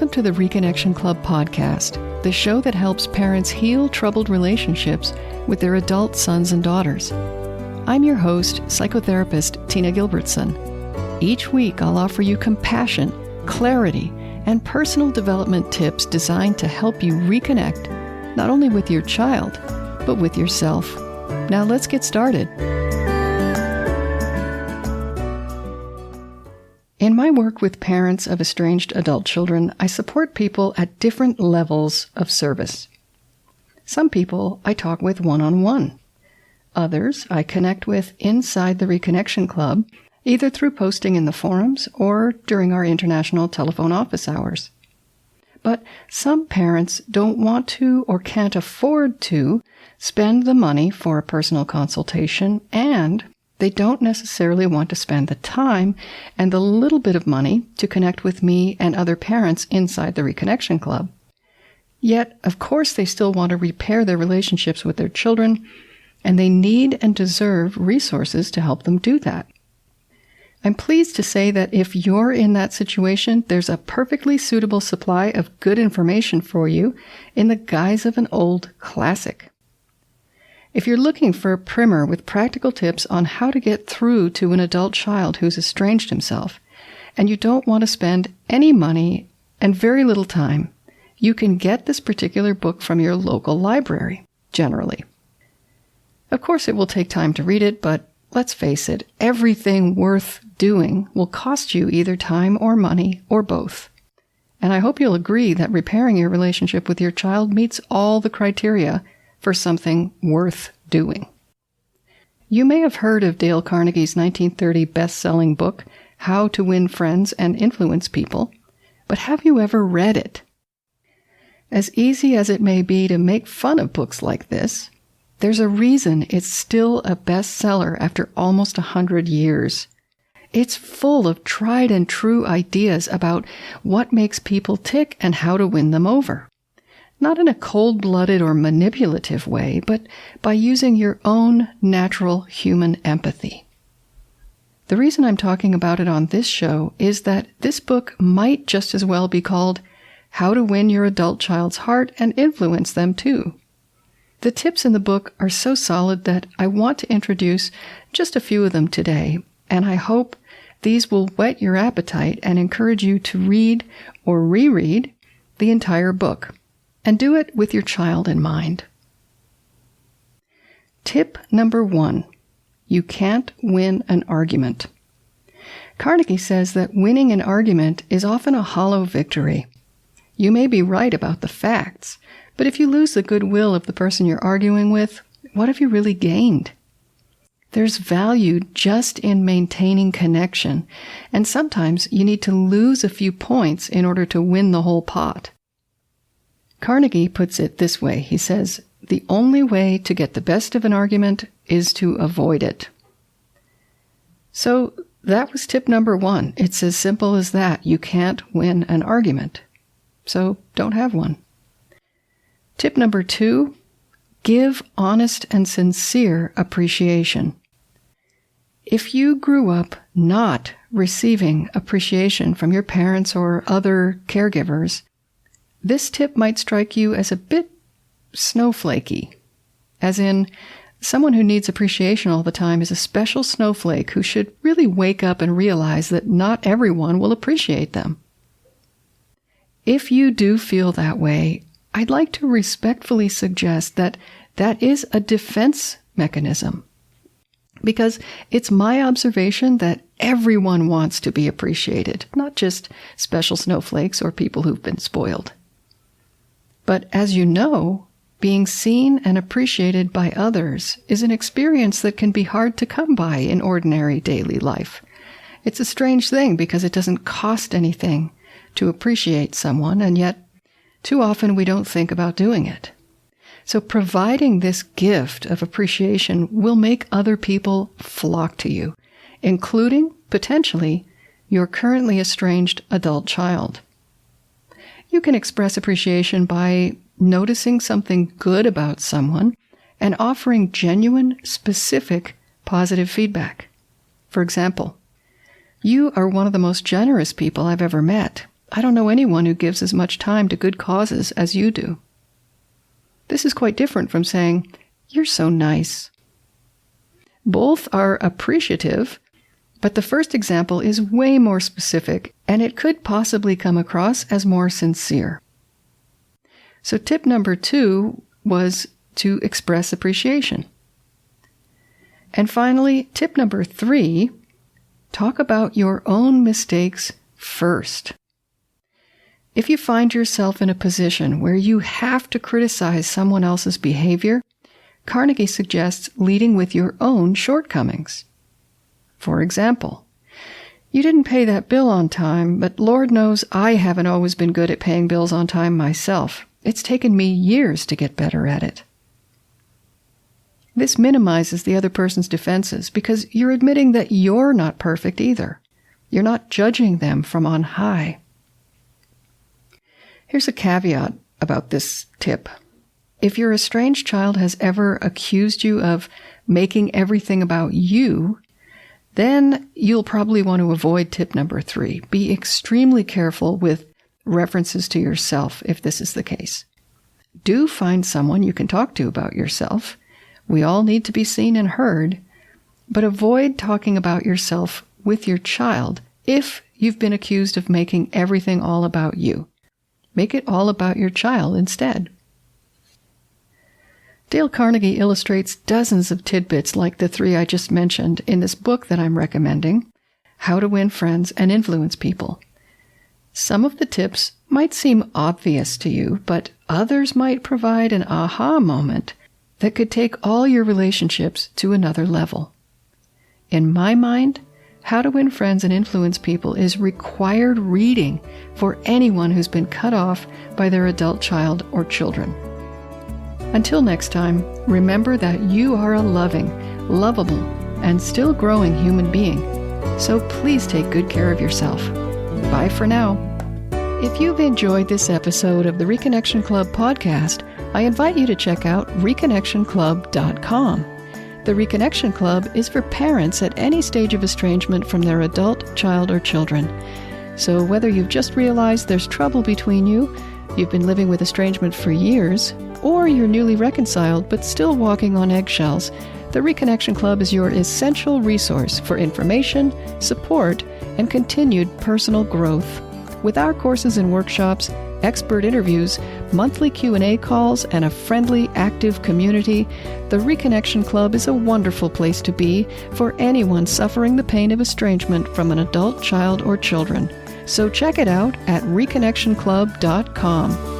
Welcome to the Reconnection Club podcast, the show that helps parents heal troubled relationships with their adult sons and daughters. I'm your host, psychotherapist Tina Gilbertson. Each week, I'll offer you compassion, clarity, and personal development tips designed to help you reconnect, not only with your child, but with yourself. Now let's get started. In my work with parents of estranged adult children, I support people at different levels of service. Some people I talk with one-on-one. Others I connect with inside the Reconnection Club, either through posting in the forums or during our international telephone office hours. But some parents don't want to or can't afford to spend the money for a personal consultation, and they don't necessarily want to spend the time and the little bit of money to connect with me and other parents inside the Reconnection Club. Yet, of course, they still want to repair their relationships with their children, and they need and deserve resources to help them do that. I'm pleased to say that if you're in that situation, there's a perfectly suitable supply of good information for you in the guise of an old classic. If you're looking for a primer with practical tips on how to get through to an adult child who's estranged himself, and you don't want to spend any money and very little time, you can get this particular book from your local library, generally. Of course, it will take time to read it, but let's face it, everything worth doing will cost you either time or money or both. And I hope you'll agree that repairing your relationship with your child meets all the criteria for something worth doing. You may have heard of Dale Carnegie's 1930 best-selling book, How to Win Friends and Influence People, but have you ever read it? As easy as it may be to make fun of books like this, there's a reason it's still a bestseller after almost 100 years. It's full of tried and true ideas about what makes people tick and how to win them over. Not in a cold-blooded or manipulative way, but by using your own natural human empathy. The reason I'm talking about it on this show is that this book might just as well be called How to Win Your Adult Child's Heart and Influence Them Too. The tips in the book are so solid that I want to introduce just a few of them today, and I hope these will whet your appetite and encourage you to read or reread the entire book. And do it with your child in mind. Tip number 1. You can't win an argument. Carnegie says that winning an argument is often a hollow victory. You may be right about the facts, but if you lose the goodwill of the person you're arguing with, what have you really gained? There's value just in maintaining connection, and sometimes you need to lose a few points in order to win the whole pot. Carnegie puts it this way. He says, the only way to get the best of an argument is to avoid it. So that was tip number 1. It's as simple as that. You can't win an argument. So don't have one. Tip number 2, give honest and sincere appreciation. If you grew up not receiving appreciation from your parents or other caregivers, this tip might strike you as a bit snowflakey, as in someone who needs appreciation all the time is a special snowflake who should really wake up and realize that not everyone will appreciate them. If you do feel that way, I'd like to respectfully suggest that that is a defense mechanism, because it's my observation that everyone wants to be appreciated, not just special snowflakes or people who've been spoiled. But as you know, being seen and appreciated by others is an experience that can be hard to come by in ordinary daily life. It's a strange thing because it doesn't cost anything to appreciate someone, and yet too often we don't think about doing it. So providing this gift of appreciation will make other people flock to you, including, potentially, your currently estranged adult child. You can express appreciation by noticing something good about someone and offering genuine, specific, positive feedback. For example, you are one of the most generous people I've ever met. I don't know anyone who gives as much time to good causes as you do. This is quite different from saying, you're so nice. Both are appreciative, but the first example is way more specific, and it could possibly come across as more sincere. So tip number 2 was to express appreciation. And finally, tip number 3, talk about your own mistakes first. If you find yourself in a position where you have to criticize someone else's behavior, Carnegie suggests leading with your own shortcomings. For example, you didn't pay that bill on time, but Lord knows I haven't always been good at paying bills on time myself. It's taken me years to get better at it. This minimizes the other person's defenses because you're admitting that you're not perfect either. You're not judging them from on high. Here's a caveat about this tip. If your estranged child has ever accused you of making everything about you, then you'll probably want to avoid tip number 3. Be extremely careful with references to yourself if this is the case. Do find someone you can talk to about yourself. We all need to be seen and heard, but avoid talking about yourself with your child if you've been accused of making everything all about you. Make it all about your child instead. Dale Carnegie illustrates dozens of tidbits like the 3 I just mentioned in this book that I'm recommending, How to Win Friends and Influence People. Some of the tips might seem obvious to you, but others might provide an aha moment that could take all your relationships to another level. In my mind, How to Win Friends and Influence People is required reading for anyone who's been cut off by their adult child or children. Until next time, remember that you are a loving, lovable, and still growing human being. So please take good care of yourself. Bye for now. If you've enjoyed this episode of the Reconnection Club podcast, I invite you to check out ReconnectionClub.com. The Reconnection Club is for parents at any stage of estrangement from their adult, child, or children. So whether you've just realized there's trouble between you, you've been living with estrangement for years, or you're newly reconciled but still walking on eggshells, the Reconnection Club is your essential resource for information, support, and continued personal growth. With our courses and workshops, expert interviews, monthly Q&A calls, and a friendly, active community, the Reconnection Club is a wonderful place to be for anyone suffering the pain of estrangement from an adult, child, or children. So check it out at ReconnectionClub.com.